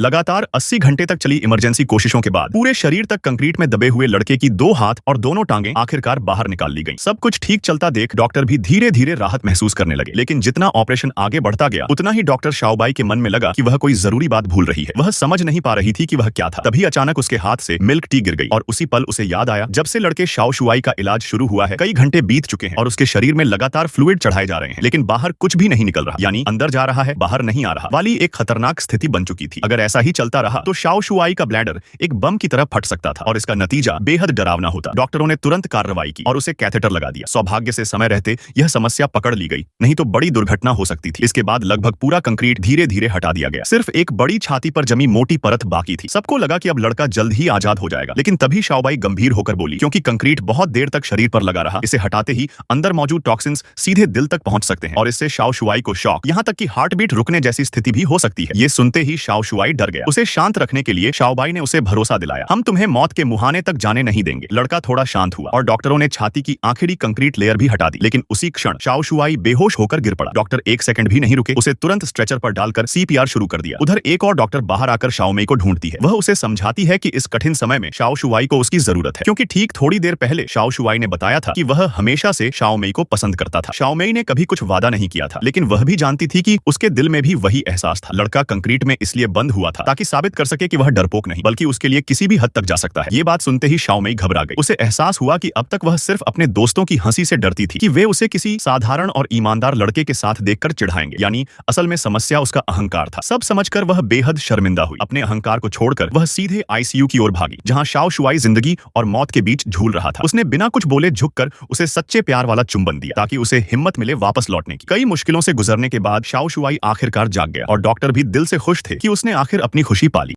लगातार 80 घंटे तक चली इमरजेंसी कोशिशों के बाद पूरे शरीर तक कंक्रीट में दबे हुए लड़के की 2 हाथ और दोनों टांगें आखिरकार बाहर निकाल ली गईं। सब कुछ ठीक चलता देख डॉक्टर भी धीरे धीरे राहत महसूस करने लगे, लेकिन जितना ऑपरेशन आगे बढ़ता गया उतना ही डॉक्टर शाओबाई के मन में लगा कि वह कोई जरूरी बात भूल रही है। वह समझ नहीं पा रही थी कि वह क्या था। तभी अचानक उसके हाथ से मिल्क टी गिर गई और उसी पल उसे याद आया, जब से लड़के शाओ शुआई का इलाज शुरू हुआ है कई घंटे बीत चुके हैं और उसके शरीर में लगातार फ्लूइड चढ़ाए जा रहे हैं, लेकिन बाहर कुछ भी नहीं निकल रहा। यानी अंदर जा रहा है, बाहर नहीं आ रहा वाली एक खतरनाक स्थिति बन चुकी थी। अगर ऐसा ही चलता रहा तो शाओ शुआई का ब्लैडर एक बम की तरह फट सकता था और इसका नतीजा बेहद डरावना होता। डॉक्टरों ने तुरंत कार्रवाई की और उसे कैथेटर लगा दिया। सौभाग्य से समय रहते यह समस्या पकड़ ली गई, नहीं तो बड़ी दुर्घटना हो सकती थी। इसके बाद लगभग पूरा कंक्रीट धीरे धीरे हटा दिया गया। सिर्फ एक बड़ी छाती पर जमी मोटी परत बाकी थी। सबको लगा कि अब लड़का जल्द ही आजाद हो जाएगा, लेकिन तभी शाओबाई गंभीर होकर बोली, क्योंकि कंक्रीट बहुत देर तक शरीर पर लगा रहा, इसे हटाते ही अंदर मौजूद टॉक्सिन्स सीधे दिल तक पहुंच सकते हैं और इससे शाओ शुआई को शॉक, यहां तक कि हार्ट बीट रुकने जैसी स्थिति भी हो सकती है। ये सुनते ही शाओ शुआई डर गया। उसे शांत रखने के लिए शाओबाई ने उसे भरोसा दिलाया, हम तुम्हें मौत के मुहाने तक जाने नहीं देंगे। लड़का थोड़ा शांत हुआ और डॉक्टरों ने छाती की आखिरी कंक्रीट लेयर भी हटा दी, लेकिन उसी क्षण शाओ शुआई बेहोश होकर गिर पड़ा। डॉक्टर एक सेकंड भी नहीं रुके, उसे तुरंत स्ट्रेचर पर डालकर सीपीआर शुरू कर दिया। उधर एक और डॉक्टर बाहर आकर शाओमेई को ढूंढती है। वह उसे समझाती है कि इस कठिन समय में शाओ शुआई को उसकी जरूरत है, क्योंकि ठीक थोड़ी देर पहले शाओ शुआई ने बताया था कि वह हमेशा से शाओमेई को पसंद करता था। शाओमेई ने कभी कुछ वादा नहीं किया था, लेकिन वह भी जानती थी कि उसके दिल में भी वही एहसास था। लड़का कंक्रीट में इसलिए बंद हुआ था ताकि साबित कर सके कि वह डरपोक नहीं, बल्कि उसके लिए किसी भी हद तक जा सकता है। ये बात सुनते ही शाओमेई घबरा गई। उसे एहसास हुआ कि अब तक वह सिर्फ अपने दोस्तों की हंसी से डरती थी कि वे उसे किसी साधारण और ईमानदार लड़के के साथ देखकर चिढ़ाएंगे, यानी असल में समस्या उसका अहंकार था। सब समझकर वह बेहद शर्मिंदा हुई। अपने अहंकार को छोड़कर वह सीधे आईसीयू की ओर भागी, जहां शाओ शुआई जिंदगी और मौत के बीच झूल रहा था। उसने बिना कुछ बोले झुककर उसे सच्चे प्यार वाला चुंबन दिया ताकि उसे हिम्मत मिले वापस लौटने की। कई मुश्किलों से गुजरने के बाद शाओ शुआई आखिरकार जाग गया और डॉक्टर भी दिल से खुश थे कि उसने आखिर अपनी खुशी पा ली।